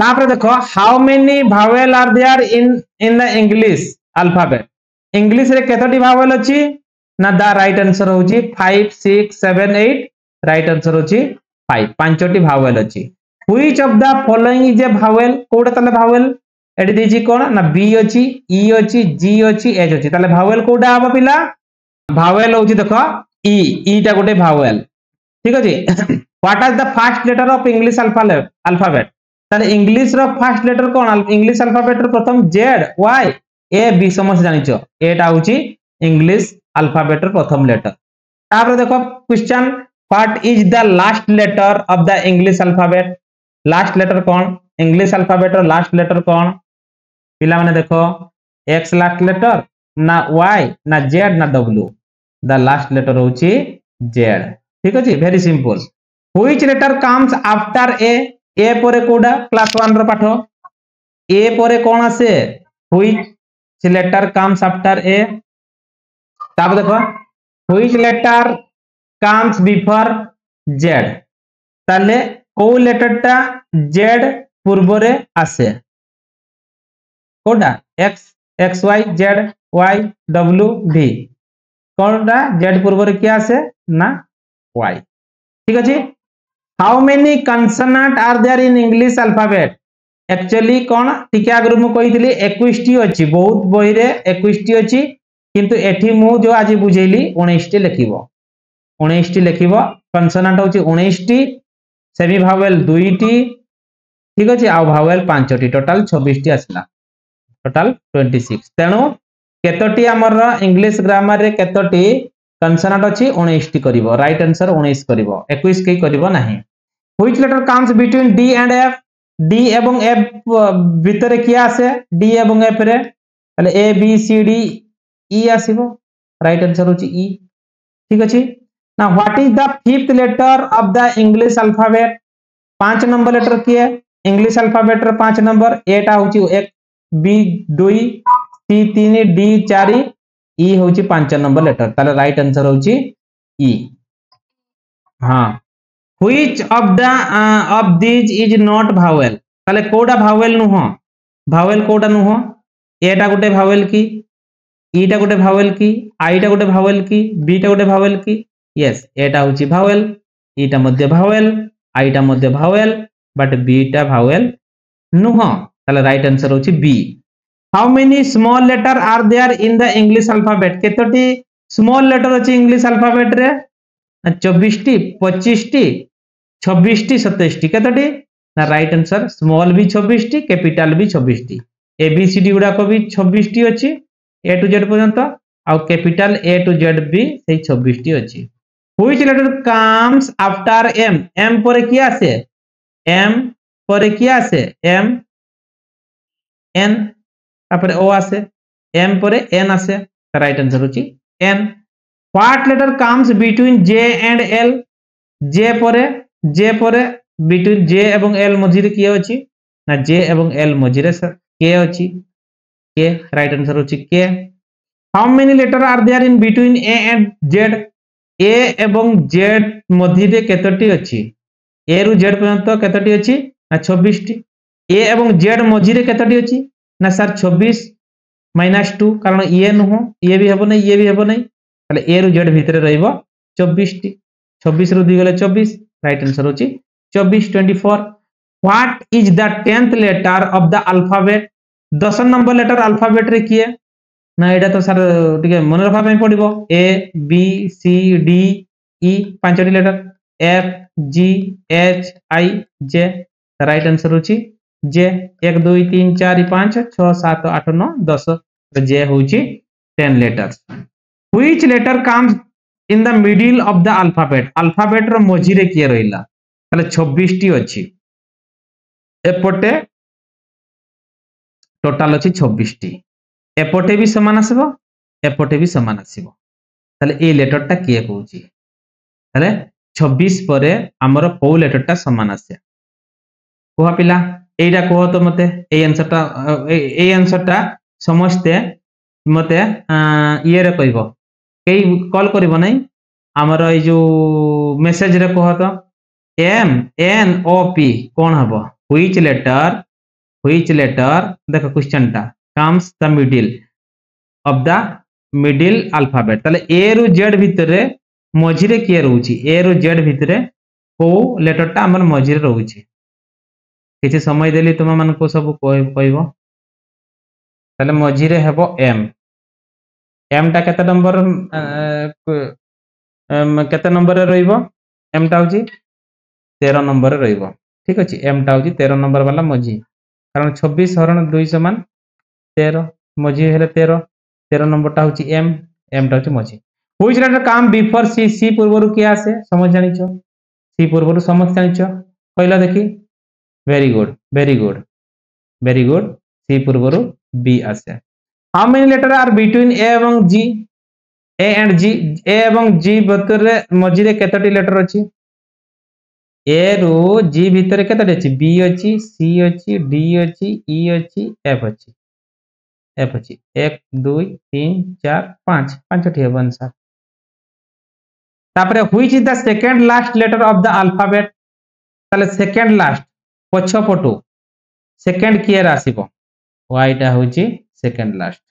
तापर देखो how many vowel are there in the English alphabet English रे केतोटी भावेल अछि ना द राइट आंसर होची 5 6 7 8 राइट आंसर होची 5 पांचटी भावेल अछि which of the following is a vowel कोडा तले भावेल एडी देछि कोन ना बी अछि ई अछि जी अछि एच अछि तले भावेल कोडा हबो पिला भावेल होची देखो ई टा गोटे भावेल ठीक अछि what is the first letter of English alphabet ताले इंग्लिश रो फर्स्ट लेटर कोन इंग्लिश अल्फाबेट रो प्रथम जेड वाई ए बी समस्त जानिचो एटा होची इंग्लिश अल्फाबेट रो प्रथम लेटर तापर देखो question what is the last letter of the English alphabet last letter कौन इंग्लिश अल्फाबेट रो लास्ट लेटर कौन पिला माने देखो एक्स लास्ट लेटर ना वाई ना जेड ना डब्ल्यू द लास्ट लेटर होची जेड ठीक अछि very simple which letter comes after A परे कोडा क्लास 1 रो पाठो ए परे कोन आसे which letter comes after A ताप देखो which letter comes before Z ताले को लेटर टा जेड पूर्व रे आसे कोडा X X Y Z Y W V कोडा जेड पूर्व रे क्या आसे ना वाई ठीक अछि how many consonant are there in English alphabet actually कोन टिके आगरु मु कहितली 21 टी अछि बहुत बही रे 21 टी अछि किंतु एठी मु जो आज बुझेली 19 टी लिखिबो 19 टी लिखिबो कंसोनेंट होछि 19 टी सेमी भावेल 2 टी ठीक अछि आ भावेल 5 टी टोटल 26 टी आसला टोटल 26 तेनु केतोटी हमर इंग्लिश ग्रामर रे केतोटी कंसोनेंट अछि 19 टी करिवो राइट आंसर 19 करिवो 21 के करिवो नाही which letter comes between D and F D एवं एफ भितरे किया आसे डी एवं एफ रे तले A B C D E आसीबो राइट आंसर होची ई ठीक अछि ना what is the fifth letter of the English alphabet 5 number letter किए इंग्लिश अल्फाबेट रे 5 नंबर ए टा होची 1 बी 2 सी 3 डी 4 ई होची 5 नंबर लेटर ताले राइट आंसर होची ई हां which of the of this is not vowel ताले कोडा भावेल नु हो भावेल कोडा नु हो एटा गुटे भावेल की ईटा गुटे भावेल की आईटा गुटे भावेल की बीटा गुटे भावेल की यस एटा होची भावेल ईटा मध्य भावेल आईटा मध्य भावेल बट बीटा भावेल नु हो ताले राइट आंसर होची B how many small letter are there in the English alphabet केतोटी स्मॉल लेटर अछि इंग्लिश अल्फाबेट रे 24 टी 25 टी 26 टी 27 टी केतोटी ना राइट आंसर स्मॉल भी 26 टी कैपिटल भी 26 टी ए बी सी डी गुडा को भी 26 टी अछि ए टू जेड पर्यंत आ कैपिटल ए टू जेड भी सेही 26 टी अछि which letter comes after M M परे किया आसे एम परे किया आसे एम एन तापर ओ आसे एम परे एन आसे राइट आंसर होची N what letter comes between J and L J परे बिटवीन जे एवं एल मझिरे किए अछि ना जे एवं एल मझिरे के अछि के राइट आंसर होची K how many letter are there in between A and Z A एवं जेड मझिरे केतोटी अछि ए रु जेड पर्यंत केतोटी अछि ना 26 टी ए एवं जेड मझिरे केतोटी अछि ना सर 26 -2 कारण ये न हो ये भी हेबो नै ये भी हेबो नै ताले ए रु जेड भितरे रहइबो 24 टी 26 रु 2 गेले 24 राइट आंसर होची 24 24 what is the 10th letter of the alphabet 10 number letter alphabet रे किए ना एडा तो सर टिके मन रखा पय पड़िबो A B C D E पांचटी letter F G H I J right answer होची जे 1 2 3 4 5 6 7 8 9 10 जे होची 10 letters which letter comes in the middle of the alphabet रो मझिरे किए रहिला ताले 26 टी अछि एपटे टोटल अछि 26 टी एपटे भी समान आसीबो एपटे भी समान आसीबो ताले ए लेटर टा किए कहूची ताले 26 परे हमर को लेटर टा समान आसे कोहा पिला एटा कोह तो मते ए आंसर टा समस्ते मते ये रे कहबो केई कॉल करबो नै हमर ए जो मेसेज रे कोह तो एम एन ओ पी कोन हबो व्हिच लेटर व्हिच लेटर देखो क्वेश्चन टा comes the middle of the middle alphabet ताले ए रु जेड भितरे मझिरे किए रहउची ए रु जेड भितरे को लेटर टा हमर मझिरे रहउची किछि समय देली तुम मन को सब कहइबो ताले मझिरे हेबो एम एम टा केते नंबर केते नंबर रे रहइबो एम टा होची 13 नंबर रे रहइबो ठीक अछि एम टा होची 13 नंबर वाला मझी कारण 26 हरण 2 समान 13 मझी हेले 13 नंबर टा होची एम एम टा होची मझी व्हिच लेटर कम बिफोर सी सी पूर्वरु के आसे समझ जानिछो सी पूर्वरु समझ जानिछो पहिला देखि very good very good very good C पूर्वरु बी आसे how many letter are between A एवं जी ए एंड जी ए एवं जी भितरे मझिरे केतोटी लेटर अछि ए रु जी भितरे केतोटी अछि बी अछि सी अछि डी अछि ई अछि एफ अछि एफ अछि 1 2 3 4 5 पांचटी हेबन सर तापरे which is the second last letter of the alphabet ताले सेकंड लास्ट पछ पटो सेकंड कियर आसीबो वाई टा होची सेकंड लास्ट